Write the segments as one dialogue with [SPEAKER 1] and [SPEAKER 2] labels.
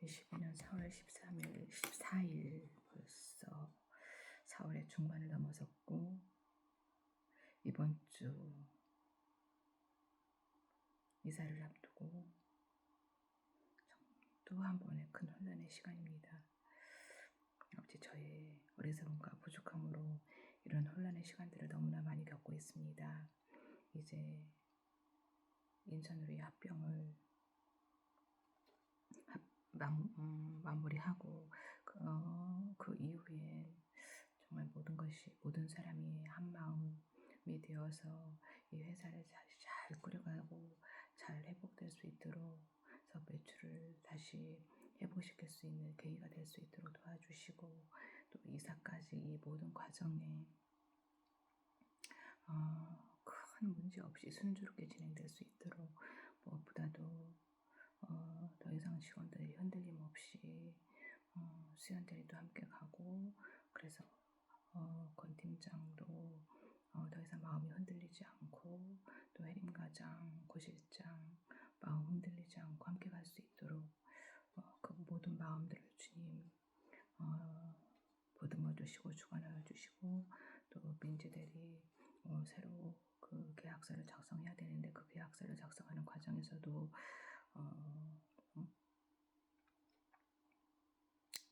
[SPEAKER 1] 2022년 4월 14일 벌써 4월의 중반을 넘어섰고 이번 주 이사를 앞두고 또 한 번의 큰 혼란의 시간입니다. 어찌 저의 어리석음과 부족함으로 이런 혼란의 시간들을 너무나 많이 겪고 있습니다. 이제 인천으로의 합병을 마무리하고 그 이후에 정말 모든 사람이 한 마음이 되어서 이 회사를 잘 꾸려가고 잘 회복될 수 있도록 매출을 다시 회복시킬 수 있는 계기가 될 수 있도록 도와주시고, 또 이사까지 이 모든 과정에 큰 문제 없이 순조롭게 진행될 수 있도록, 무엇보다도 더 이상 직원들이 흔들림 없이 수연대리도 함께 가고, 그래서 권 팀장도 더 이상 마음이 흔들리지 않고, 또 혜림 과장, 고 실장 마음 흔들리지 않고 함께 갈 수 있도록 그 모든 마음들을 주님 보듬어 주시고 주관하여 주시고, 또 민지 대리 새로 그 계약서를 작성해야 되는데 그 계약서를 작성하는 과정에서도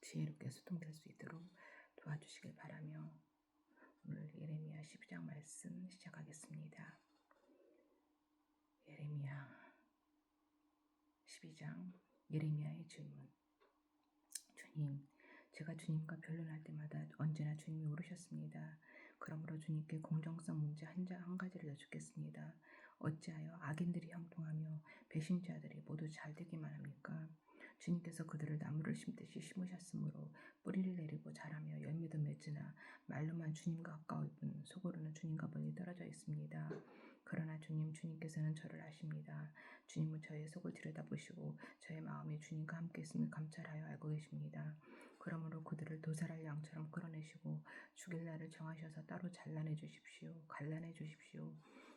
[SPEAKER 1] 지혜롭게 소통될 수 있도록 도와주시길 바라며 오늘 예레미야 12장 말씀 시작하겠습니다. 예레미야 12장 예레미야의 질문. 주님, 제가 주님과 변론할 때마다 언제나 주님이 오르셨습니다. 그러므로 주님께 공정성 문제 한 가지를 여쭙겠습니다. 어찌하여 악인들이 형통하며 배신자들이 모두 잘 되기만 합니까? 주님께서 그들을 나무를 심듯이 심으셨으므로 뿌리를 내리고 자라며 열매도 맺으나 말로만 주님과 가까울 뿐 속으로는 주님과 멀리 떨어져 있습니다. 그러나 주님께서는 저를 아십니다. 주님은 저의 속을 들여다보시고 저의 마음이 주님과 함께 있음을 감찰하여 알고 계십니다. 그러므로 그들을 도살할 양처럼 끌어내시고 죽일 날을 정하셔서 따로 갈라내 주십시오.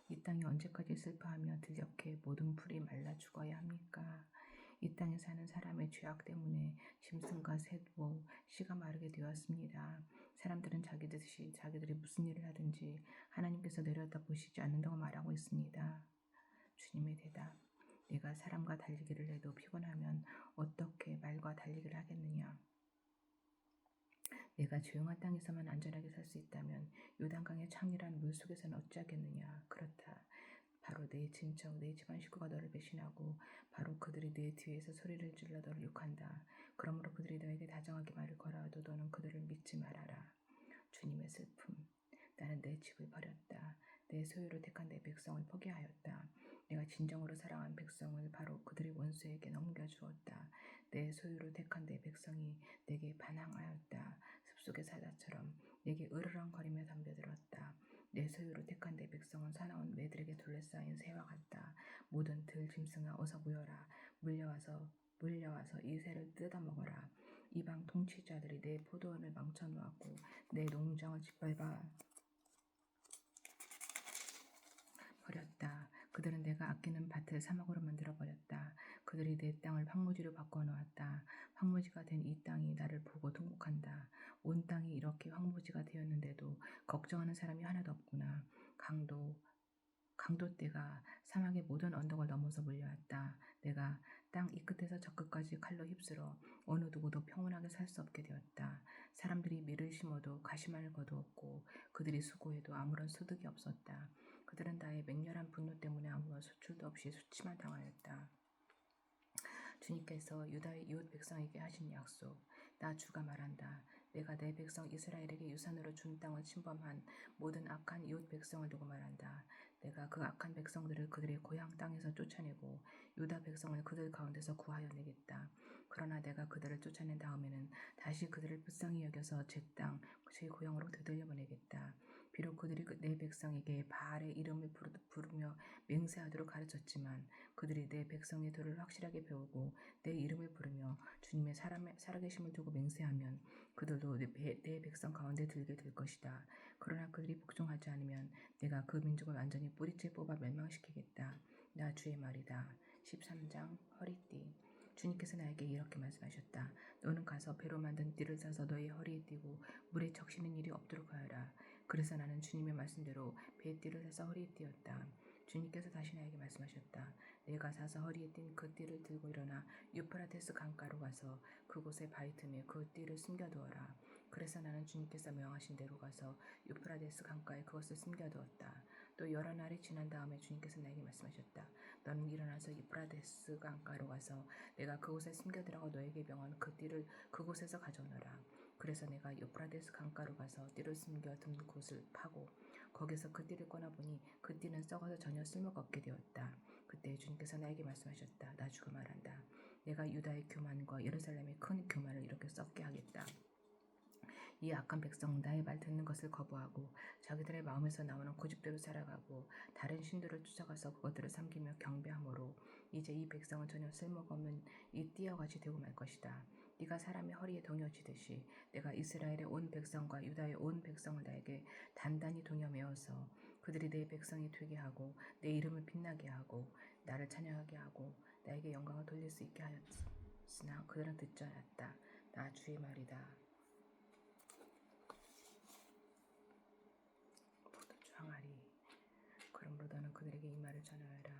[SPEAKER 1] 이 땅이 언제까지 슬퍼하며 들녘에 모든 풀이 말라 죽어야 합니까? 이 땅에 사는 사람의 죄악 때문에 짐승과 새도 씨가 마르게 되었습니다. 사람들은 자기들이 무슨 일을 하든지 하나님께서 내려다보시지 않는다고 말하고 있습니다. 주님의 대답. 내가 사람과 달리기를 해도 피곤하면 어떻게 말과 달리기를 하겠느냐? 내가 조용한 땅에서만 안전하게 살 수 있다면 요단강의 창이란 물속에서는 어찌하겠느냐? 그렇다. 바로 내 친척, 내 집안 식구가 너를 배신하고 바로 그들이 내 뒤에서 소리를 질러 너를 욕한다. 그러므로 그들이 너에게 다정하게 말을 걸어와도 너는 그들을 믿지 말아라. 주님의 슬픔. 나는 내 집을 버렸다. 내 소유로 택한 내 백성을 포기하였다. 내가 진정으로 사랑한 백성을 바로 그들의 원수에게 넘겨주었다. 내 소유로 택한 내 백성이 내게 반항하였다. 숲속의 사자처럼 내게 으르렁거리며 덤벼들었다. 내 소유로 택한 내 백성은 사나운 매들에게 둘러싸인 새와 같다. 모든 들 짐승아 어서 모여라. 물려와서 이 새를 뜯어먹어라. 이방 통치자들이 내 포도원을 망쳐놓았고 내 농장을 짓밟아 버렸다. 그들은 내가 아끼는 밭을 사막으로 만들어버렸다. 그들이 내 땅을 황무지로 바꿔놓았다. 황무지가 된 이 땅이 나를 보고 통곡한다. 온 땅이 이렇게 황무지가 되었는데도 걱정하는 사람이 하나도 없구나. 강도떼가 사막의 모든 언덕을 넘어서 몰려왔다. 내가 땅 이 끝에서 저 끝까지 칼로 휩쓸어 어느 누구도 평온하게 살 수 없게 되었다. 사람들이 밀을 심어도 가시만을 거두었고 그들이 수고해도 아무런 소득이 없었다. 그들은 나의 맹렬한 분노 때문에 아무런 소출도 없이 수치만 당하였다. 주님께서 유다의 이웃 백성에게 하신 약속. 나 주가 말한다. 내가 내 백성 이스라엘에게 유산으로 준 땅을 침범한 모든 악한 이웃 백성을 두고 말한다. 내가 그 악한 백성들을 그들의 고향 땅에서 쫓아내고 유다 백성을 그들 가운데서 구하여 내겠다. 그러나 내가 그들을 쫓아낸 다음에는 다시 그들을 불쌍히 여겨서 제 땅, 제 고향으로 되돌려 보내겠다. 비록 그들이 내 백성에게 바알의 이름을 부르며 맹세하도록 가르쳤지만 그들이 내 백성의 도를 확실하게 배우고 내 이름을 부르며 주님의 살아계심을 두고 맹세하면 그들도 내 백성 가운데 들게 될 것이다. 그러나 그들이 복종하지 않으면 내가 그 민족을 완전히 뿌리째 뽑아 멸망시키겠다. 나 주의 말이다. 13장 허리띠. 주님께서 나에게 이렇게 말씀하셨다. 너는 가서 배로 만든 띠를 싸서 너의 허리에 띠고 물에 적시는 일이 없도록 하여라. 그래서 나는 주님의 말씀대로 배에 띠를 사서 허리에 띠었다. 주님께서 다시 나에게 말씀하셨다. 내가 사서 허리에 띈 그 띠를 들고 일어나 유프라테스 강가로 가서 그곳의 바위 틈에 그 띠를 숨겨두어라. 그래서 나는 주님께서 명하신 대로 가서 유프라테스 강가에 그것을 숨겨두었다. 또 여러 날이 지난 다음에 주님께서 나에게 말씀하셨다. 너는 일어나서 유프라테스 강가로 가서 내가 그곳에 숨겨두라고 너에게 명한 그 띠를 그곳에서 가져오너라. 그래서 내가 유프라테스 강가로 가서 띠를 숨겨둔 곳을 파고 거기서 그 띠를 꺼내보니 그 띠는 썩어서 전혀 쓸모가 없게 되었다. 그때 주님께서 나에게 말씀하셨다. 나 주가 말한다. 내가 유다의 교만과 예루살렘의 큰 교만을 이렇게 썩게 하겠다. 이 악한 백성은 나의 말 듣는 것을 거부하고 자기들의 마음에서 나오는 고집대로 살아가고 다른 신들을 쫓아가서 그것들을 섬기며 경배하므로 이제 이 백성은 전혀 쓸모가 없는 이 띠와 같이 되고 말 것이다. 네가 사람의 허리에 동여지듯이 내가 이스라엘의 온 백성과 유다의 온 백성을 나에게 단단히 동여매어서 그들이 내 백성이 되게 하고 내 이름을 빛나게 하고 나를 찬양하게 하고 나에게 영광을 돌릴 수 있게 하였으나 그들은 듣지 않았다. 나 주의 말이다. 항아리. 그러므로 너는 그들에게 이 말을 전하여라.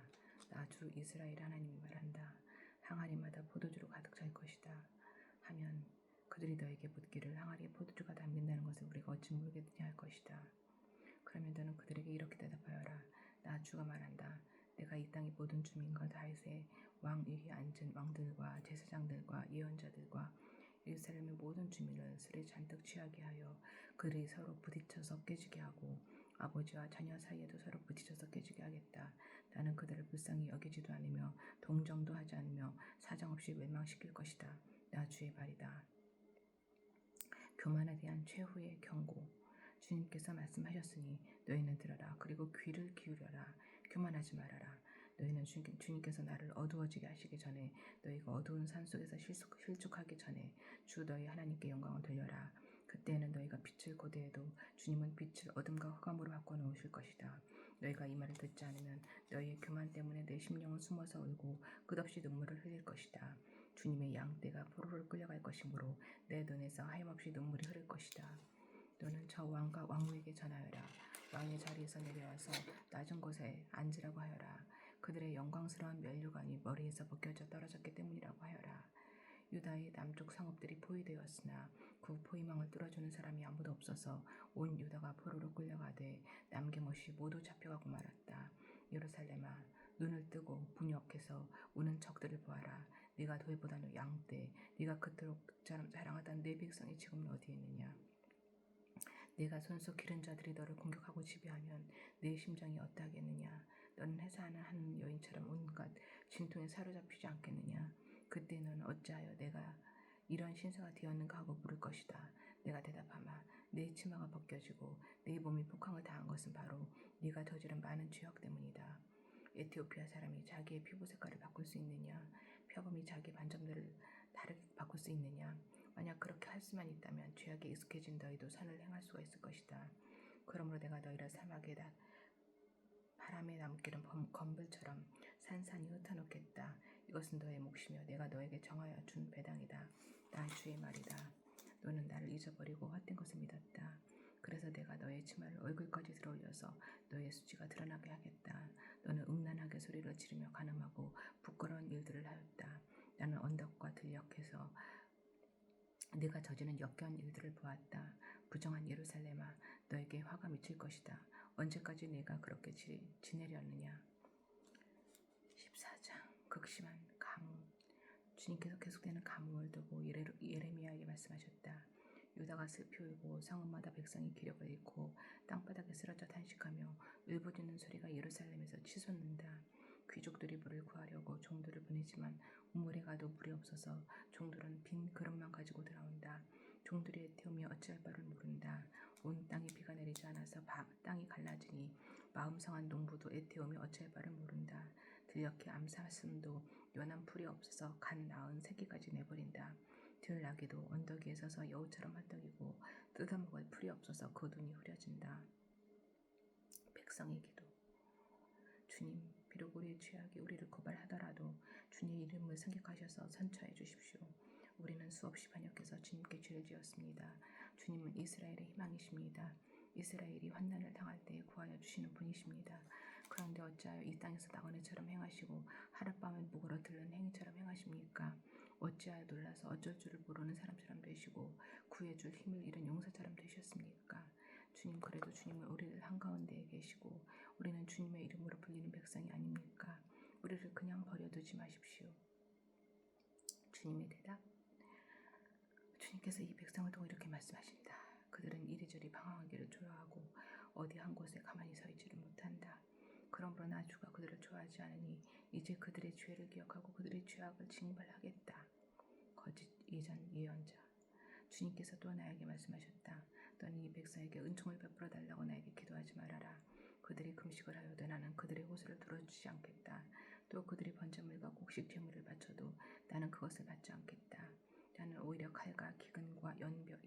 [SPEAKER 1] 나 주 이스라엘 하나님이 말한다. 항아리마다 포도주로 가득 찰 것이다. 하면 그들이 너에게 묻기를 항아리에 포도주가 담긴다는 것을 우리가 어찌 모르겠느냐 할 것이다. 그러면 너는 그들에게 이렇게 대답하여라. 나 주가 말한다. 내가 이 땅의 모든 주민과 다윗의 왕 위에 앉은 왕들과 제사장들과 예언자들과 예루살렘의 모든 주민을 술에 잔뜩 취하게 하여 그들이 서로 부딪혀서 깨지게 하고 아버지와 자녀 사이에도 서로 부딪혀서 깨지게 하겠다. 나는 그들을 불쌍히 여기지도 않으며 동정도 하지 않으며 사정없이 멸망시킬 것이다. 나 주의 말이다. 교만에 대한 최후의 경고. 주님께서 말씀하셨으니 너희는 들어라. 그리고 귀를 기울여라. 교만하지 말아라. 너희는 주님께서 나를 어두워지게 하시기 전에 너희가 어두운 산 속에서 실족하기 전에 주 너희 하나님께 영광을 돌려라. 그때에는 너희가 빛을 고대해도 주님은 빛을 어둠과 흑암으로 바꿔놓으실 것이다. 너희가 이 말을 듣지 않으면 너희의 교만 때문에 내 심령은 숨어서 울고 끝없이 눈물을 흘릴 것이다. 주님의 양떼가 포로로 끌려갈 것이므로 내 눈에서 하염없이 눈물이 흐를 것이다. 너는 저 왕과 왕후에게 전하여라. 왕의 자리에서 내려와서 낮은 곳에 앉으라고 하여라. 그들의 영광스러운 면류관이 머리에서 벗겨져 떨어졌기 때문이라고 하여라. 유다의 남쪽 성읍들이 포위되었으나 그 포위망을 뚫어주는 사람이 아무도 없어서 온 유다가 포로로 끌려가되 남김없이 모두 잡혀가고 말았다. 예루살렘아, 눈을 뜨고 분역해서 우는 적들을 보아라. 네가 돌보다는 양떼, 네가 그토록 자랑하던 네 백성이 지금은 어디에 있느냐. 네가 손수 기른 자들이 너를 공격하고 지배하면 네 심정이 어떠하겠느냐. 너는 해산하는 한 여인처럼 온갖 진통에 사로잡히지 않겠느냐. 그때 너는 어찌하여 내가 이런 신세가 되었는가 하고 물을 것이다. 내가 대답하마. 네 치마가 벗겨지고 네 몸이 폭항을 당한 것은 바로 네가 저지른 많은 죄악 때문이다. 에티오피아 사람이 자기의 피부 색깔을 바꿀 수 있느냐? 표범이 자기 반점들을 다르게 바꿀 수 있느냐? 만약 그렇게 할 수만 있다면 죄악에 익숙해진 너희도 선을 행할 수가 있을 것이다. 그러므로 내가 너희를 사막에다 바람에 남기는 검불처럼 산산이 흩어놓겠다. 이것은 너의 몫이며 내가 너에게 정하여 준 배당이다. 나 주의 말이다. 너는 나를 잊어버리고 헛된 것을 믿었다. 그래서 내가 너의 치마를 얼굴까지 들어올려서 너의 수치가 드러나게 하겠다. 너는 음란하게 소리를 지르며 간음하고 부끄러운 일들을 하였다. 나는 언덕과 들녘에서 네가 저지른 역겨운 일들을 보았다. 부정한 예루살렘아, 너에게 화가 미칠 것이다. 언제까지 네가 그렇게 지내려느냐. 14장 극심한 가뭄. 주님께서 계속되는 가뭄을 두고 예레미야에게 말씀하셨다. 유다가 슬피 울고 성읍마다 백성이 기력을 잃고 땅바닥에 쓰러져 탄식하며 울부짖는 소리가 예루살렘에서 치솟는다. 귀족들이 물을 구하려고 종들을 보내지만 우물에 가도 물이 없어서 종들은 빈 그릇만 가지고 돌아온다. 종들이 애태우며 어찌할 바를 모른다. 온 땅에 비가 내리지 않아서 땅이 갈라지니 마음 상한 농부도 애태우며 어찌할 바를 모른다. 들녘에 암사슴도 연한 풀이 없어서 간 나은 새끼까지 내버린다. 들나귀도 언덕 위에 서서 여우처럼 헐떡이고 뜯어먹을 풀이 없어서 그 눈이 흐려진다. 백성의 기도. 주님, 비록 우리의 죄악이 우리를 고발하더라도 주님의 이름을 승격하셔서 선처해 주십시오. 우리는 수없이 반역해서 주님께 죄를 지었습니다. 주님은 이스라엘의 희망이십니다. 이스라엘이 환난을 당할 때 구하여 주시는 분이십니다. 그런데 어찌하여 이 땅에서 나그네처럼 행하시고 하룻밤을 묵으러들는 행위처럼 행하십니까? 어찌하여 놀라서 어쩔 줄을 모르는 사람처럼 되시고 구해줄 힘을 잃은 용사처럼 되셨습니까? 주님, 그래도 주님은 우리를 한가운데에 계시고 우리는 주님의 이름으로 불리는 백성이 아닙니까? 우리를 그냥 버려두지 마십시오. 주님의 대답. 주님께서 이 백성을 통해 이렇게 말씀하십니다. 그들은 이리저리 방황하기를 좋아하고 어디 한 곳에 가만히 서 있지를 못한다. 그러므로 나 주가 그들을 좋아하지 않으니 이제 그들의 죄를 기억하고 그들의 죄악을 징벌하겠다. 거짓 예언자. 주님께서 또 나에게 말씀하셨다. 너는 이 백성에게 은총을 베풀어 달라고 나에게 기도하지 말아라. 그들이 금식을 하여도 나는 그들의 호소를 들어주지 않겠다. 또 그들이 번제물과 곡식 제물을 바쳐도 나는 그것을 받지 않겠다. 나는 오히려 칼과 기근과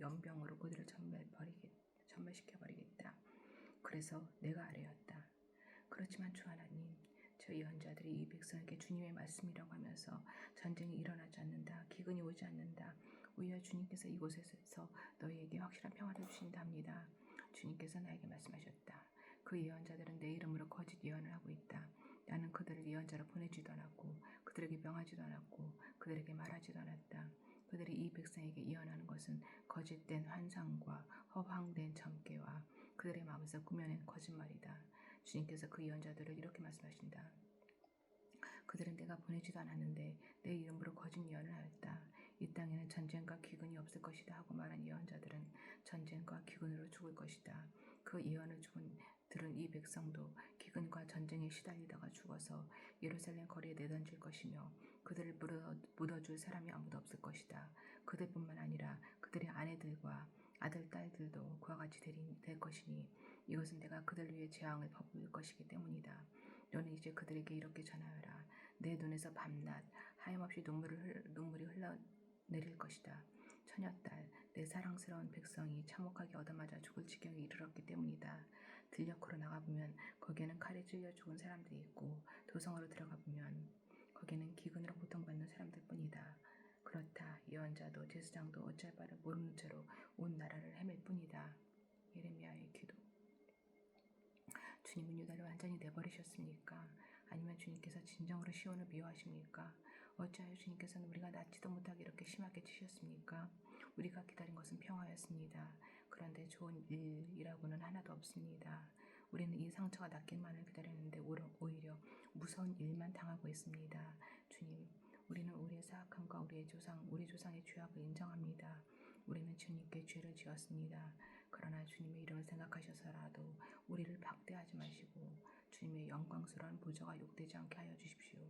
[SPEAKER 1] 연병으로 그들을 전멸시켜버리겠다. 그래서 내가 아뢰었다. 그렇지만 주 하나님, 저 예언자들이 이 백성에게 주님의 말씀이라고 하면서 전쟁이 일어나지 않는다, 기근이 오지 않는다. 오히려 주님께서 이곳에서 너희에게 확실한 평화를 주신답니다. 주님께서 나에게 말씀하셨다. 그 예언자들은 내 이름으로 거짓 예언을 하고 있다. 나는 그들을 예언자로 보내지도 않았고 그들에게 명하지도 않았고 그들에게 말하지도 않았다. 그들이 이 백성에게 예언하는 것은 거짓된 환상과 허황된 점괘와 그들의 마음에서 꾸며낸 거짓말이다. 주님께서 그 예언자들을 이렇게 말씀하신다. 그들은 내가 보내지도 않았는데 내 이름으로 거짓 예언을 하였다. 이 땅에는 전쟁과 기근이 없을 것이다 하고 말한 예언자들은 전쟁과 기근으로 죽을 것이다. 그 예언을 들은 이 백성도 기근과 전쟁에 시달리다가 죽어서 예루살렘 거리에 내던질 것이며 그들을 묻어줄 사람이 아무도 없을 것이다. 그들뿐만 아니라 그들의 아내들과 아들, 딸들도 그와 같이 될 것이니 이것은 내가 그들 위해 재앙을 퍼부을 것이기 때문이다. 너는 이제 그들에게 이렇게 전하여라. 내 눈에서 밤낮 하염없이 눈물이 흘러내릴 것이다. 처녀딸, 내 사랑스러운 백성이 참혹하게 얻어맞아 죽을 지경에 이르렀기 때문이다. 들녘으로 나가보면 거기에는 칼에 찔려 죽은 사람들이 있고 도성으로 들어가보면 거기에는 기근으로 고통받는 사람들 뿐이다. 그렇다. 예언자도 제사장도 어찌할 바를 모르는 채로 온 나라를 헤맬 뿐이다. 예레미야의 기도. 주님은 유다를 완전히 내버리셨습니까? 아니면 주님께서 진정으로 시온을 미워하십니까? 어찌하여 주님께서는 우리가 낫지도 못하게 이렇게 심하게 치셨습니까? 우리가 기다린 것은 평화였습니다. 그런데 좋은 일이라고는 하나도 없습니다. 우리는 이 상처가 낫기만을 기다렸는데 오히려 무서운 일만 당하고 있습니다. 주님, 우리는 우리의 사악함과 우리 조상의 죄악을 인정합니다. 우리는 주님께 죄를 지었습니다. 그러나 주님의 이름을 생각하셔서라도 우리를 박대하지 마시고 주님의 영광스러운 보좌가 욕되지 않게 하여 주십시오.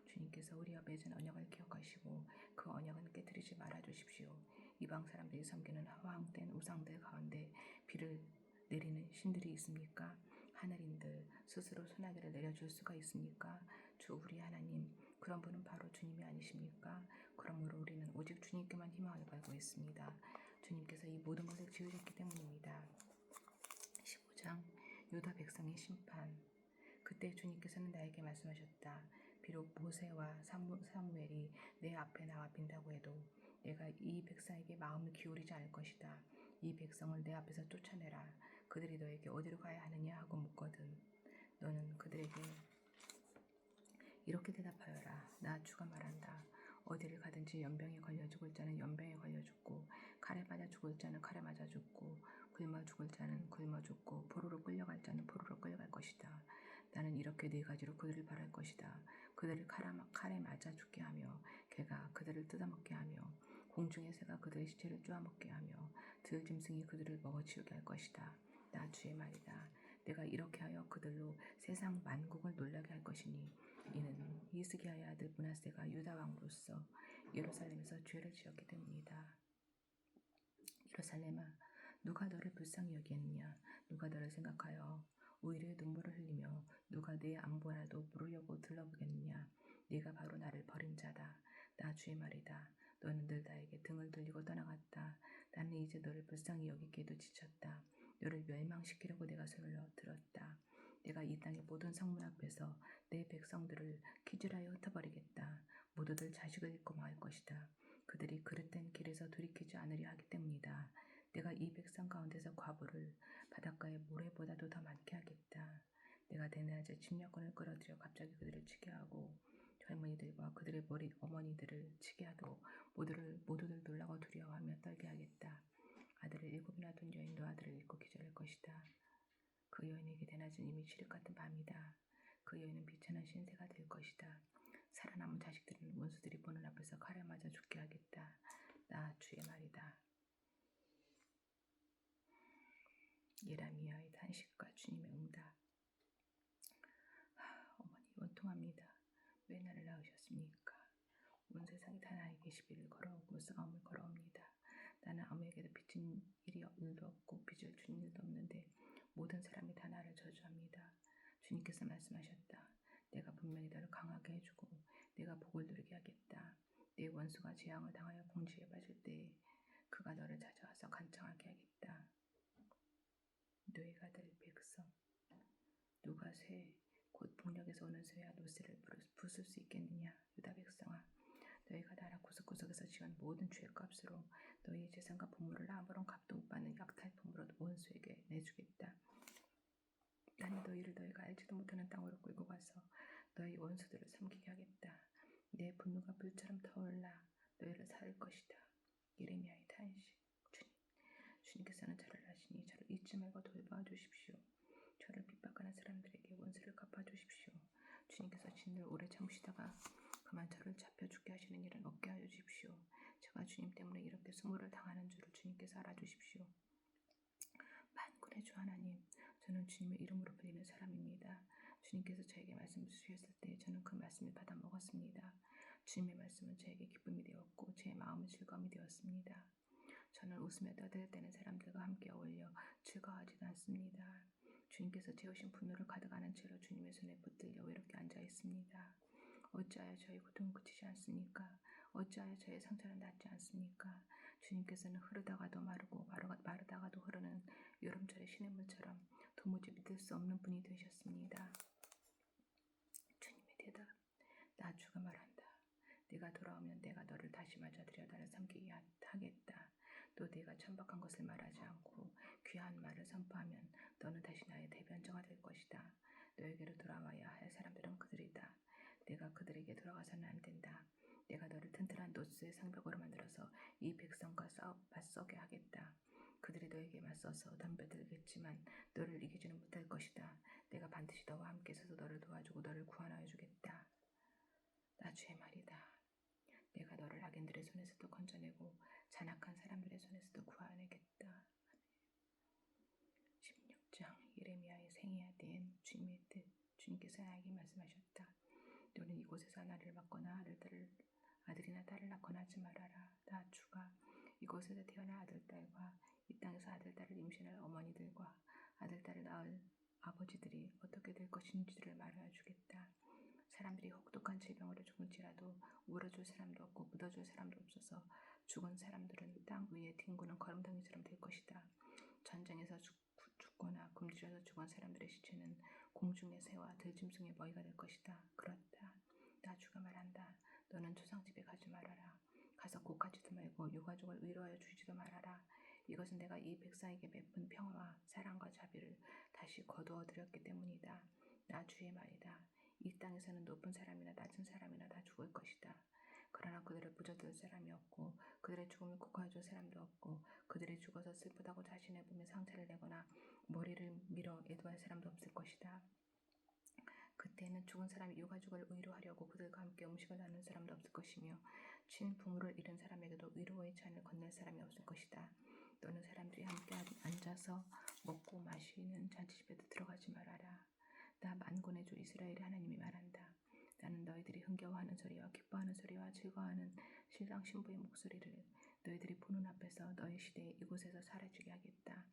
[SPEAKER 1] 주님께서 우리와 맺은 언약을 기억하시고 그 언약은 깨뜨리지 말아 주십시오. 이방 사람들이 섬기는 허황된 우상들 가운데 비를 내리는 신들이 있습니까? 하늘인들 스스로 소나기를 내려줄 수가 있습니까? 주 우리 하나님, 그런 분은 바로 주님이 아니십니까? 그러므로 우리는 오직 주님께만 희망을 걸고 있습니다. 주님께서 이 모든 것을 지으셨기 때문입니다. 15장 유다 백성의 심판. 그때 주님께서는 나에게 말씀하셨다. 비록 모세와 사무엘이 내 앞에 나와 빈다고 해도 내가 이 백성에게 마음을 기울이지 않을 것이다. 이 백성을 내 앞에서 쫓아내라. 그들이 너에게 어디로 가야 하느냐 하고 묻거든 너는 그들에게 이렇게 대답하여라. 나 주가 말한다. 어디를 가든지 연병에 걸려 죽을 자는 연병에 걸려 죽고 칼에 맞아 죽을 자는 칼에 맞아 죽고 굶어 죽을 자는 굶어 죽고 포로로 끌려갈 자는 포로로 끌려갈 것이다. 나는 이렇게 네 가지로 그들을 바랄 것이다. 그들을 칼에 맞아 죽게 하며 개가 그들을 뜯어먹게 하며 공중의 새가 그들의 시체를 쪼아먹게 하며 들짐승이 그들을 먹어치우게 할 것이다. 나 주의 말이다. 내가 이렇게 하여 그들로 세상 만국을 놀라게 할 것이니 이는 히스기야의 아들 므낫세가 유다 왕으로서 예루살렘에서 죄를 지었기 때문이다. 예루살렘아, 누가 너를 불쌍히 여기느냐? 누가 너를 생각하여 오히려 눈물을 흘리며 누가 내 안보라도 물으려고 들러보겠느냐? 네가 바로 나를 버린 자다. 나 주의 말이다. 너는 늘 나에게 등을 돌리고 떠나갔다. 나는 이제 너를 불쌍히 여기기에도 지쳤다. 너를 멸망시키려고 내가 손을 들었다. 내가 이 땅의 모든 성문 앞에서 내 백성들을 기절하여 흩어버리겠다. 모두들 자식을 잃고 망할 것이다. 그들이 그릇된 길에서 돌이키지 않으려 하기 때문이다. 내가 이 백성 가운데서 과부를 바닷가의 모래보다도 더 많게 하겠다. 내가 대낮에 침략군을 끌어들여 갑자기 그들을 치게 하고 젊은이들과 그들의 어머니들을 치게 하고 모두들 놀라고 두려워하며 떨게 하겠다. 아들을 7이나 둔 여인도 아들을 잃고 기절할 것이다. 그 여인에게 대낮은 이미 칠흑 같은 밤이다. 그 여인은 비천한 신세가 될 것이다. 살아남은 자식들은 원수들이 보는 앞에서 칼에 맞아 죽게 하겠다. 나 주의 말이다. 예레미야의 탄식과 주님의 응답. 어머니 원통합니다. 왜 나를 낳으셨습니까? 온 세상이 다 나에게 시비를 걸어오고 싸움을 걸어옵니다. 나는 아무에게도 빚진 일도 없고 빚을 준 일도 없는데 모든 사람이 다 나를 저주합니다. 주님께서 말씀하셨다. 내가 분명히 너를 강하게 해주고 내가 복을 누리게 하겠다. 내 원수가 재앙을 당하여 궁지에 빠질 때에 그가 너를 찾아와서 간청하게 하겠다. 뇌가 될 백성. 누가 곧 폭력에서 오는 쇠와 노새를 부술 수 있겠느냐. 유다 백성아, 너희가 나라 구석구석에서 지은 모든 죄의 값으로 너희의 재산과 보물을 아무런 값도 못 받는 약탈품으로 원수에게 내주겠다. 나는 너희를 너희가 알지도 못하는 땅으로 끌고 가서 너희 원수들을 섬기게 하겠다. 내 분노가 불처럼 타올라 너희를 살릴 것이다. 예레미야의 탄식. 주님께서는 저를 아시니 저를 잊지 말고 돌봐주십시오. 저를 핍박하는 사람들에게 원수를 갚아주십시오. 주님께서 진을 오래 참으시다가 그만 저를 잡혀 죽게 하시는 일은 없게 하여 주십시오. 제가 주님 때문에 이렇게 수모를 당하는 줄을 주님께서 알아주십시오. 만군의 주 하나님, 저는 주님의 이름으로 불리는 사람입니다. 주님께서 저에게 말씀 주셨을 때 저는 그 말씀을 받아 먹었습니다. 주님의 말씀은 저에게 기쁨이 되었고 제 마음은 즐거움이 되었습니다. 저는 웃으며 떠들때는 사람들과 함께 어울려 즐거워하지도 않습니다. 주님께서 채우신 분노를 가득하는 채로 주님의 손에 붙들려 외롭게 앉아 있습니다. 어찌하여 저의 고통은 그치지 않습니까? 어찌하여 저의 상처는 낫지 않습니까? 주님께서는 흐르다가도 마르고 마르다가도 흐르는 여름철의 시냇물처럼 도무지 믿을 수 없는 분이 되셨습니다. 주님의 대답. 나 주가 말한다. 네가 돌아오면 내가 너를 다시 맞아들여 나를 섬기게 하겠다. 또 네가 천박한 것을 말하지 않고 귀한 말을 선포하면 너는 다시 나의 대변자가 될 것이다. 너에게로 돌아와야 할 사람들은 그들이다. 내가 그들에게 돌아가서는 안 된다. 내가 너를 튼튼한 노스의 성벽으로 만들어서 이 백성과 맞서게 하겠다. 그들이 너에게 맞서서 덤벼들겠지만 너를 이기지는 못할 것이다. 내가 반드시 너와 함께 서서 너를 도와주고 너를 구원하여 주겠다. 나 주의 말이다. 내가 너를 악인들의 손에서도 건져내고 잔악한 사람들의 손에서도 구하내겠다. 16장. 예레미야의 생애에 대한 주님의 뜻. 주님께서 나에게 말씀하셨다. 너는 이곳에서 나를 맡거나 아들이나 딸을 낳거나 하지 말아라. 나 주가 이곳에서 태어난 아들딸과 이 땅에서 아들딸을 임신할 어머니들과 아들딸을 낳을 아버지들이 어떻게 될 것인지를 말하여 주겠다. 사람들이 혹독한 질병으로 죽을지라도 울어줄 사람도 없고 묻어줄 사람도 없어서 죽은 사람들은 땅 위에 뒹구는 거름덩이처럼 될 것이다. 전쟁에서 죽거나 굶주려서 죽은 사람들의 시체는 공중의 새와 들짐승의 먹이가 될 것이다. 그렇다. 나 주가 말한다. 너는 조상집에 가지 말아라. 가서 곡하지도 말고 유가족을 위로하여 주지도 말아라. 이것은 내가 이 백성에게 베푼 평화와 사랑과 자비를 다시 거두어 드렸기 때문이다. 나 주의 말이다. 이 땅에서는 높은 사람이나 낮은 사람이나 다 죽을 것이다. 그러나 그들을 부져들 사람이 없고 그들의 죽음을 고하줄 사람도 없고 그들이 죽어서 슬프다고 자신의 몸에 상처를 내거나 머리를 밀어 애도할 사람도 없을 것이다. 그때는 죽은 사람이 유가족을 위로하려고 그들과 함께 음식을 나누는 사람도 없을 것이며 친부모를 잃은 사람에게도 위로의 잔을 건넬 사람이 없을 것이다. 너는 사람들이 함께 앉아서 먹고 마시는 잔치집에도 들어가지 말아라. 나 만군의 주 이스라엘의 하나님이 말한다. 나는 너희들이 흥겨워하는 소리와 기뻐하는 소리와 즐거워하는 신랑 신부의 목소리를 너희들이 보는 앞에서 너희 시대에 이곳에서 사라지게 하겠다.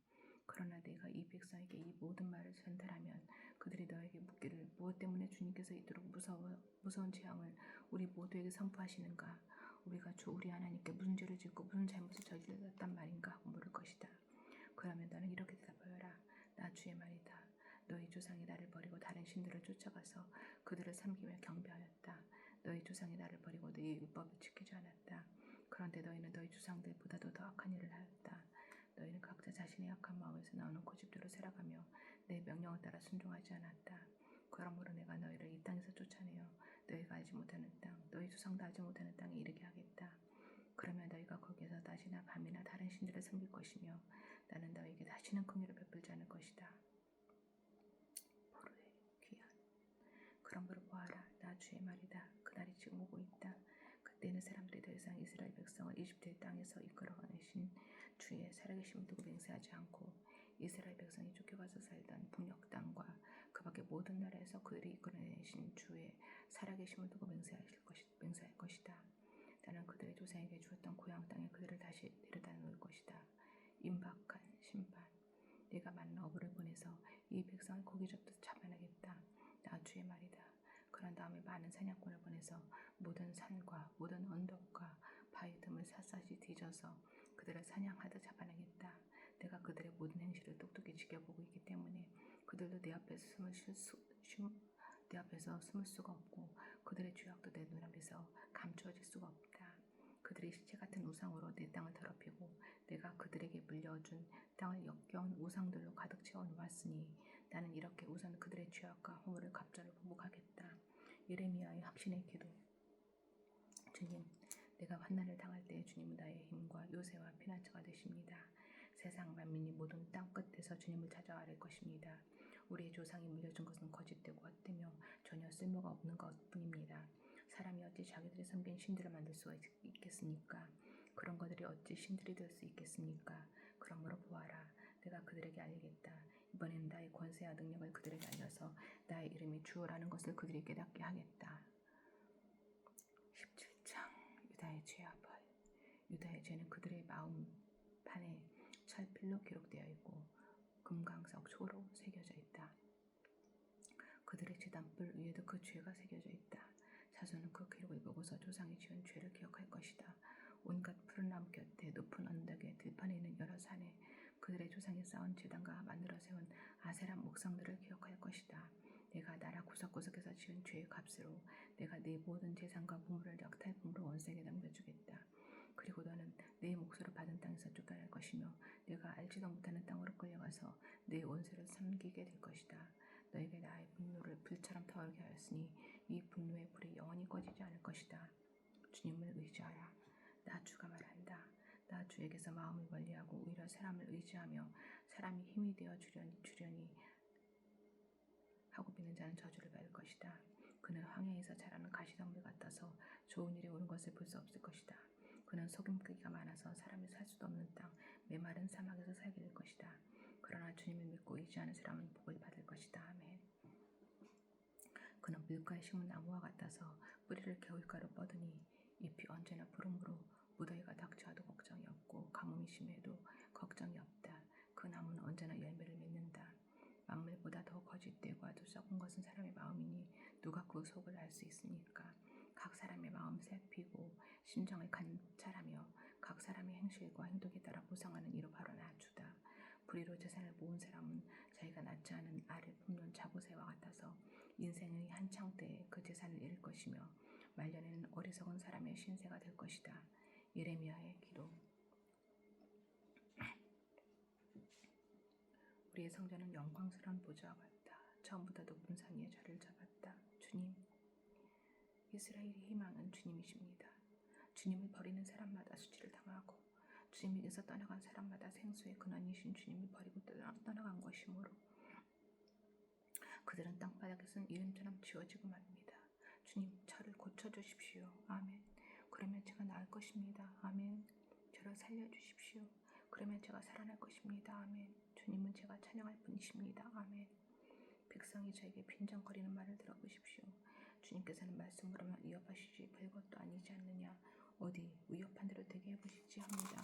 [SPEAKER 1] 그러나 내가 이 백성에게 이 모든 말을 전달하면 그들이 너에게 묻기를 무엇 때문에 주님께서 이토록 무서운 재앙을 우리 모두에게 선포하시는가? 우리가 주 우리 하나님께 무슨 죄를 짓고 무슨 잘못을 저질렀단 말인가 하고 물을 것이다. 그러면 너는 이렇게 대답하여라. 나 주의 말이다. 너희 조상이 나를 버리고 다른 신들을 쫓아가서 그들을 섬기며 경배하였다. 너희 조상이 나를 버리고 너희 율법을 지키지 않았다. 그런데 너희는 너희 조상들보다도 더 악한 일을 하였다. 너희는 각자 자신의 악한 마음에서 나오는 고집대로 살아가며 내 명령을 따라 순종하지 않았다. 그러므로 내가 너희를 이 땅에서 쫓아내어 너희가 알지 못하는 땅, 너희 조상도 알지 못하는 땅에 이르게 하겠다. 그러면 너희가 거기에서 낮이나 밤이나 다른 신들을 섬길 것이며 나는 너희에게 다시는 긍휼을 베풀지 않을 것이다. 포로의 귀한. 그러므로 보아라, 나 주의 말이다. 그날이 지금 오고 있다. 그때는 사람들이 더 이상 이스라엘 백성을 이집트의 땅에서 이끌어내신 주의 살아계심을 두고 맹세하지 않고 이스라엘 백성이 쫓겨가서 살던 북녘 땅과 그 밖의 모든 나라에서 그들이 이끌어내신 주의 살아계심을 두고 맹세할 것이다. 나는 그들의 조상에게 주었던 고향 땅에 그들을 다시 데려다 놓을 것이다. 임박한 심판. 내가 많은 어부를 보내서 이 백성을 고기 잡듯 잡아내겠다. 나 주의 말이다. 그런 다음에 많은 사냥꾼을 보내서 모든 산과 모든 언덕과 바위 틈을 샅샅이 뒤져서 그들을 사냥하듯 잡아내겠다. 내가 그들의 모든 행실을 똑똑히 지켜보고 있기 때문에 그들도 내 앞에서 숨을 수가 없고 그들의 죄악도 내 눈앞에서 감추어질 수가 없다. 그들의 시체 같은 우상으로 내 땅을 더럽히고 내가 그들에게 물려준 땅을 역겨운 우상들로 가득 채워 놓았으니 나는 이렇게 우선 그들의 죄악과 허물을 갑절로 보복하겠다. 예레미야의 확신의 기도. 주님, 내가 환난을 당할 때 주님은 나의 힘과 요새와 피난처가 되십니다. 세상 만민이 모든 땅 끝에서 주님을 찾아와 할 것입니다. 우리의 조상이 물려준 것은 거짓되고 헛되며 전혀 쓸모가 없는 것뿐입니다. 사람이 어찌 자기들이 섬긴 신들을 만들 수가 있겠습니까? 그런 것들이 어찌 신들이 될 수 있겠습니까? 그러므로 보아라, 내가 그들에게 알리겠다. 이번에는 나의 권세와 능력을 그들에게 알려서 나의 이름이 주어라는 것을 그들이 깨닫게 하겠다. 17장. 유다의 죄와 벌. 유다의 죄는 그들의 마음판에 철필로 기록되어 있고 금강석 초로 새겨져 있다. 그들의 제단불 위에도 그 죄가 새겨져 있다. 자손은 그 기록을 보고서 조상이 지은 죄를 기억할 것이다. 온갖 푸른 나무 곁에 높은 언덕에 들판에 있는 여러 산에 그들의 조상이 쌓은 제단과 만들어 세운 아세라 목상들을 기억할 것이다. 내가 나라 구석구석에서 지은 죄의 값으로 내가 네 모든 재산과 보물을 역탈품으로 원수에게 남겨주겠다. 그리고 너는 내 몫으로 받은 땅에서 쫓겨날 것이며 내가 알지도 못하는 땅으로 끌려가서 내 원수를 섬기게 될 것이다. 너에게 나의 분노를 불처럼 타오르게 하였으니 이 분노의 불이 영원히 꺼지지 않을 것이다. 주님을 의지하라. 나 주가 말한다. 나 주에게서 마음을 멀리하고 오히려 사람을 의지하며 사람이 힘이 되어 주려니 하고 비는 자는 저주를 받을 것이다. 그는 황야에서 자라는 가시덤불 같아서 좋은 일이 오는 것을 볼 수 없을 것이다. 그는 소금기가 많아서 사람이 살 수도 없는 땅 메마른 사막에서 살게 될 것이다. 그러나 주님을 믿고 의지하는 사람은 복을 받을 것이다. 아멘. 그는 물가에 심은 나무와 같아서 뿌리를 개울가로 뻗으니 잎이 언제나 푸르므로 무더위가 닥쳐와도 걱정이 없고 가뭄이 심해도 걱정이 없다. 그 나무는 언제나 열매를 맺는다. 만물보다 더 거짓되고 아주 썩은 것은 사람의 마음이니 누가 그 속을 알 수 있습니까? 각 사람의 마음 살피고 심정을 관찰하며 각 사람의 행실과 행동에 따라 보상하는 이로 바로 나 주다. 불의로 재산을 모은 사람은 자기가 낳지 않은 알을 품는 자고새와 같아서 인생의 한창 때에 그 재산을 잃을 것이며 말년에는 어리석은 사람의 신세가 될 것이다. 예레미야의 기도. 우리의 성전은 영광스러운 보좌와 같다. 처음보다 높은 산 위에 자리를 잡았다. 주님, 이스라엘의 희망은 주님이십니다. 주님을 버리는 사람마다 수치를 당하고 주님에게서 떠나간 사람마다 생수의 근원이신 주님을 버리고 떠나간 것이므로 그들은 땅바닥에서는 이름처럼 지워지고 말입니다. 주님, 저를 고쳐주십시오. 아멘. 그러면 제가 나을 것입니다. 아멘. 저를 살려주십시오. 그러면 제가 살아날 것입니다. 아멘. 주님은 제가 찬양할 분이십니다. 아멘. 백성이 저에게 빈정거리는 말을 들어보십시오. 주님께서는 말씀으로만 위협하시지 별것도 아니지 않느냐. 어디 위협한 대로 되게 해보시지 합니다.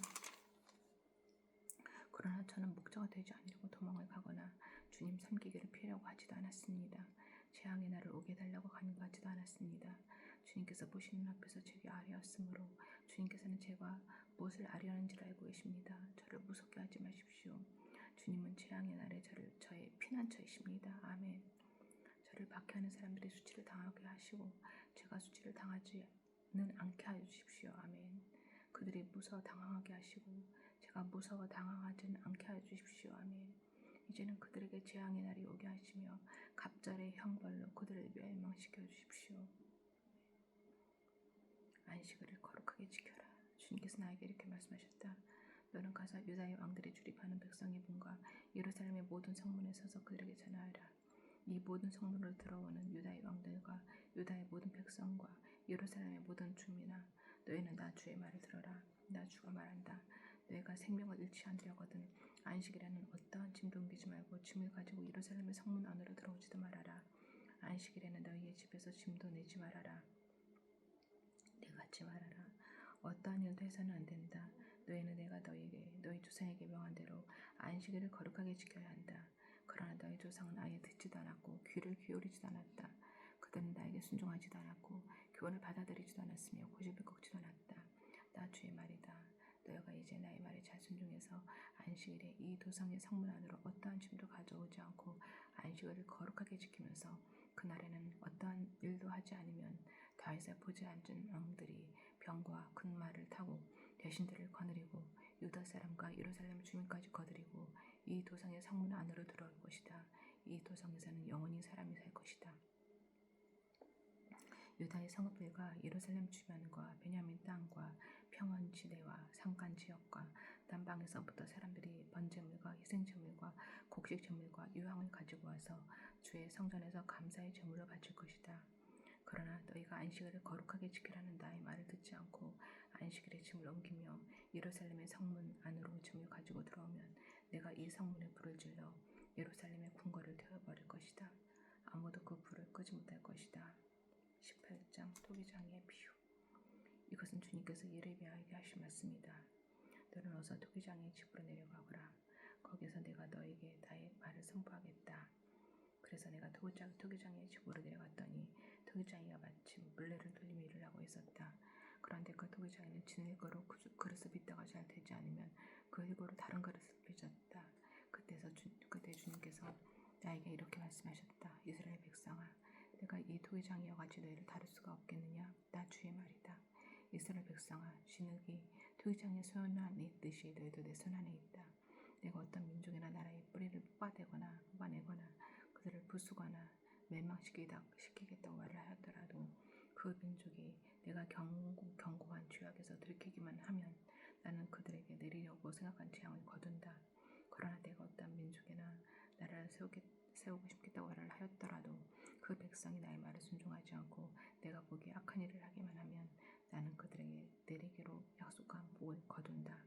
[SPEAKER 1] 그러나 저는 목자가 되지 않으려고 도망을 가거나 주님 섬기기를 피하려고 하지도 않았습니다. 재앙의 날을 오게 해달라고 간구하지도 않았습니다. 주님께서 보시는 앞에서 제게 아뢰었으므로 주님께서는 제가 무엇을 아뢰었는지를 알고 계십니다. 저를 무섭게 하지 마십시오. 주님은 재앙의 날에 저의 피난처이십니다. 아멘. 저를 박해하는 사람들이 수치를 당하게 하시고 제가 수치를 당하지는 않게 하여 주십시오. 아멘. 그들이 무서워 당황하게 하시고 제가 무서워 당황하지는 않게 하여 주십시오. 아멘. 이제는 그들에게 재앙의 날이 오게 하시며 갑절의 형벌로 그들을 멸망시켜 주십시오. 안식일을 거룩하게 지켜라. 주님께서 나에게 이렇게 말씀하셨다. 너는 가서 유다의 왕들이 출입하는 백성의 문과 예루살렘의 모든 성문에 서서 그들에게 전하여라. 이 모든 성문으로 들어오는 유다의 왕들과 유다의 모든 백성과 예루살렘의 모든 주민아, 너희는 나 주의 말을 들어라. 나 주가 말한다. 너희가 생명을 잃지 않으려거든 안식일에는 어떠한 짐도 옮기지 말고 짐을 가지고 예루살렘의 성문 안으로 들어오지도 말아라. 안식일에는 너희의 집에서 짐도 내지 말아라. 내같이 말하라. 어떠한 일도 해서는 안 된다. 너희는 내가 너희 조상에게 명한 대로 안식일을 거룩하게 지켜야 한다. 그러나 너희 조상은 아예 듣지도 않았고 귀를 기울이지도 않았다. 그들은 나에게 순종하지도 않았고 교훈을 받아들이지도 않았으며 고집을 꺾지도 않았다. 나 주의 말이다. 너희가 이제 나의 말에 잘 순종해서 안식일에 이 도성의 성문 안으로 어떠한 짐도 가져오지 않고 안식일을 거룩하게 지키면서 그날에는 어떠한 일도 하지 않으면 다윗의 보지 앉은 왕들이 병과 큰 말을 타고 대신들을 거느리고 유다 사람과 예루살렘 주민까지 거느리고 이 도성의 성문 안으로 들어올 것이다. 이 도성에서는 영원히 사람이 살 것이다. 유다의 성읍들과 예루살렘 주변과 베냐민 땅과 평원지대와 산간지역과 남방에서부터 사람들이 번제물과 희생제물과 곡식제물과 유황을 가지고 와서 주의 성전에서 감사의 제물로 바칠 것이다. 그러나 너희가 안식일을 거룩하게 지키라는 나의 말을 듣지 않고 안식일에 짐을 옮기며 예루살렘의 성문 안으로 짐을 가지고 들어오면 내가 이 성문에 불을 질러 예루살렘의 궁궐을 태워버릴 것이다. 아무도 그 불을 끄지 못할 것이다. 18장 토기장의 비유. 이것은 주님께서 예레미야에게 하신 말씀이다. 너는 어서 토기장의 집으로 내려가거라. 거기서 내가 너에게 나의 말을 선포하겠다. 그래서 내가 토기장의 집으로 내려갔더니 토기장이가 마침 물레를 돌리며 일을 하고 있었다. 그런데 그 토기장이는 진흙으로 그릇을 빗다가 잘 되지 않으면 그 흙으로 다른 그릇을 빚었다. 그때 주님께서 나에게 이렇게 말씀하셨다. 이스라엘 백성아, 내가 이 토기장이와 같이 너희를 다룰 수가 없겠느냐? 나 주의 말이다. 이스라엘 백성아, 진흙이 토기장의 손 안에 있듯이 너희도 내 손 안에 있다. 내가 어떤 민족이나 나라의 뿌리를 뽑아내거나 그들을 부수거나 멸망시키겠다고 말을 하였더라도 그 민족이 내가 경고한 죄악에서 들키기만 하면 나는 그들에게 내리려고 생각한 재앙을 거둔다. 그러나 내가 어떤 민족이나 나라를 세우고 싶겠다고 말을 하였더라도 그 백성이 나의 말을 순종하지 않고 내가 보기에 악한 일을 하기만 하면 나는 그들에게 내리기로 약속한 복을 거둔다.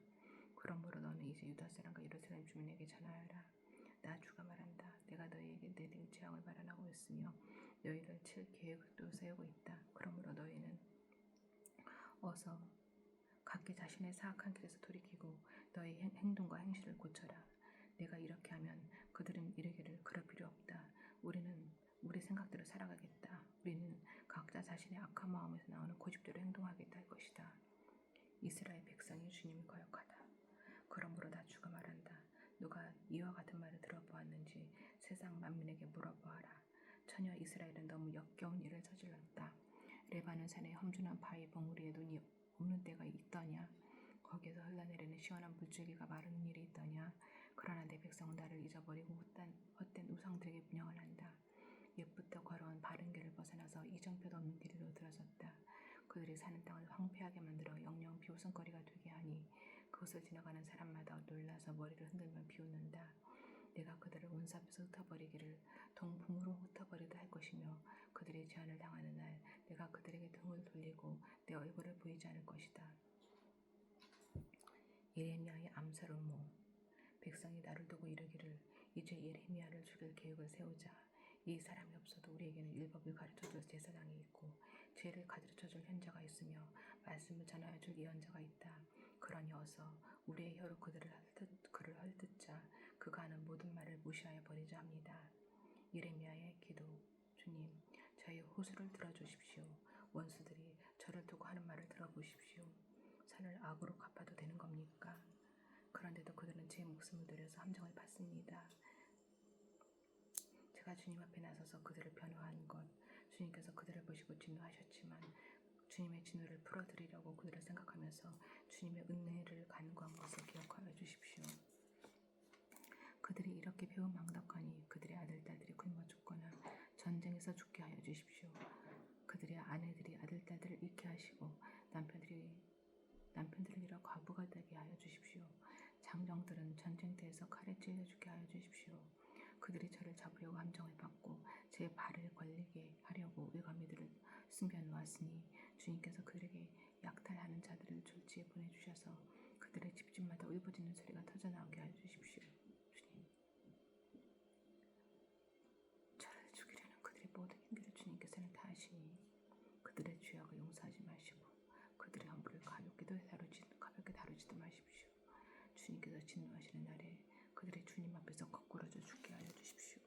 [SPEAKER 1] 그러므로 너는 이제 유다 사람과 예루살렘 주민에게 전하여라. 나 주가 말한다. 내가 너희에게 내릴 재앙을 마련하고 있으며 너희를 칠 계획도 세우고 있다. 그러므로 너희는 어서 각기 자신의 사악한 길에서 돌이키고 너희 행동과 행실을 고쳐라. 내가 이렇게 하면 그들은 이르기를 그럴 필요 없다. 우리는 우리 생각대로 살아가겠다. 우리는 각자 자신의 악한 마음에서 나오는 고집대로 행동하겠다 할 것이다. 이스라엘 백성이 주님을 거역하다. 그러므로 나 주가 말한다. 누가 이와 같은 말을 들어보았는지 세상 만민에게 물어보아라. 처녀 이스라엘은 너무 역겨운 일을 저질렀다. 레바논 산의 험준한 바위 봉우리에 눈이 없는 때가 있더냐? 거기에서 흘러내리는 시원한 물줄기가 마르는 일이 있더냐? 그러나 내 백성은 나를 잊어버리고 헛된 우상들에게 분향을 한다. 옛부터 걸어온 바른 길을 벗어나서 이정표도 없는 길로 들어섰다. 그들이 사는 땅을 황폐하게 만들어 영영 비웃음거리가 되게 하니 그것을 지나가는 사람마다 놀라서 머리를 흔들며 비웃는다. 내가 그들을 온수 앞에서 흩어버리기를 동풍으로 흩어버리다 할 것이며 그들이 제한을 당하는 날 내가 그들에게 등을 돌리고 내 얼굴을 보이지 않을 것이다. 예레미야의 암살 음모. 백성이 나를 두고 이르기를 이제 예레미야를 죽일 계획을 세우자. 이 사람이 없어도 우리에게는 율법을 가르쳐줄 제사장이 있고 죄를 가르쳐줄 현자가 있으며 말씀을 전하여줄 예언자가 있다. 그러니 어서 우리의 혀로 그를 헐뜯자. 그가 하는 모든 말을 무시하여 버리자 합니다. 예레미야의 기도. 주님, 저의 호소를 들어주십시오. 원수들이 저를 두고 하는 말을 들어보십시오. 선을 악으로 갚아도 되는 겁니까? 그런데도 그들은 제 목숨을 들여서 함정을 받습니다. 제가 주님 앞에 나서서 그들을 변호한 것, 주님께서 그들을 보시고 진노하셨지만 주님의 진노를 풀어드리려고 그들을 생각하면서 주님의 은혜를 간구한 것을 기억하여 주십시오. 그들이 이렇게 배은망덕하니 그들의 아들, 딸들이 굶어 죽거나 전쟁에서 죽게 하여 주십시오. 그들의 아내들이 아들, 딸들을 잃게 하시고 남편들을 잃어 과부가 되게 하여 주십시오. 장정들은 전쟁터에서 칼에 찔려 죽게 하여 주십시오. 그들이 저를 잡으려고 함정을 받고 제 발을 걸리게 하려고 외가미들을 숨겨 놓았으니 주님께서 그들에게 약탈하는 자들을 졸지에 보내주셔서 그들의 집집마다 울부짖는 소리가 터져나오게 하여 주십시오. 주님, 저를 죽이려는 그들의 모든 힘들을 주님께서는 다 아시니 그들의 죄악을 용서하지 마시고 그들의 허물을 가볍게 다루지도 마십시오. 주님께서 진노하시는 날에 그들의 주님 앞에서 거꾸러져 죽게 하여 주십시오.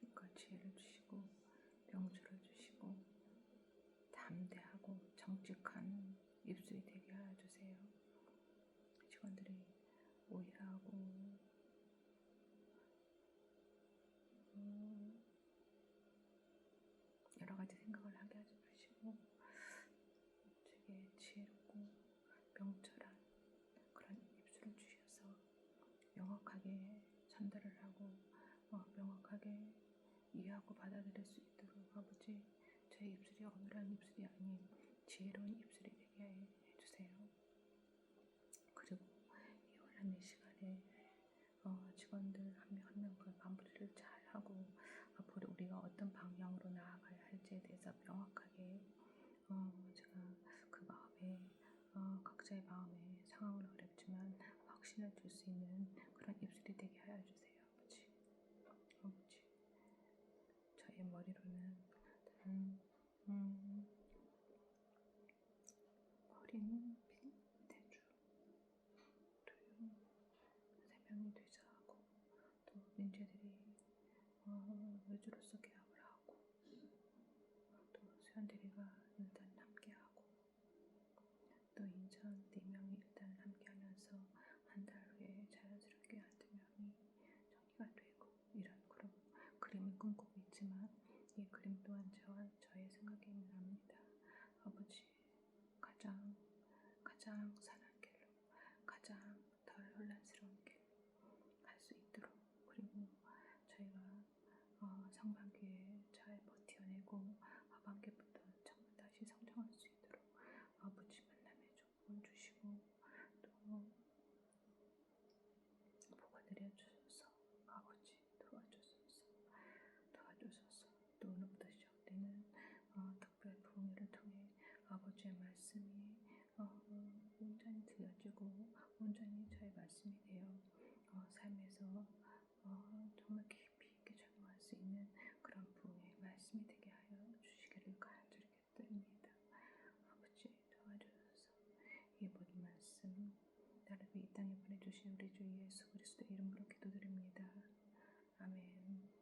[SPEAKER 1] 힘과 지혜를 주시고 명주를 주시고 담대하고 정직한 입술이 되게 하여 주세요. 직원들이 오해하고 여러 가지 생각을 하게 하지 마시고 되게 지혜롭고 명철한 그런 입술을 주셔서 명확하게 전달을 하고 명확하게 이해하고 받아들일 수 있도록 아버지, 저의 입술이 어눌한 입술이 아닌 지혜로운 입술이 되게 해주세요. 그리고 이 혼란의 시간에 직원들 한 명 한 명과 마무리를 잘 하고 앞으로 우리가 어떤 방향으로 나아가야 할지에 대해서 명확하게 제가 그 마음에 각자의 마음에 상황은 어렵지만 확신을 줄 수 있는 그런 입술이 되게 하여 주세요. 아버지, 저의 머리로는 어린 대주, 도윤 세 명이 퇴사하고 또 민재들이 외주로서 계약을 하고 또 수연대리가 일단 함께하고 또 인천 4명이 일단 함께하면서 한 달 후에 자연스럽게 한두 명이 정리가 되고 이런 그런 그림을 꿈꾸고 있지만 이 그림 또한 저의 생각에는 합니다. 아버지, 가장 선한 길로, 가장 덜 혼란스러운 길로 갈 수 있도록, 그리고 저희가 상반기에 잘 버텨내고 하반기부터 정말 다시 성장할 수 있도록 아버지 만남의 조건을 주시고 또 복을 내려주셔서 아버지 도와주셔서 또 오늘부터 시작되는 특별 부흥회를 통해 아버지의 말씀이 온전히 들려지고 온전히 저의 말씀이 되어 삶에서 정말 깊이 있게 적용할 수 있는 그런 부흥의 말씀이 되게 하여 주시기를 간절히 기도드립니다. 아버지 도와주셔서 이 모든 말씀 나를 위해 이 땅에 보내주신 우리 주 예수 그리스도의 이름으로 기도드립니다. 아멘.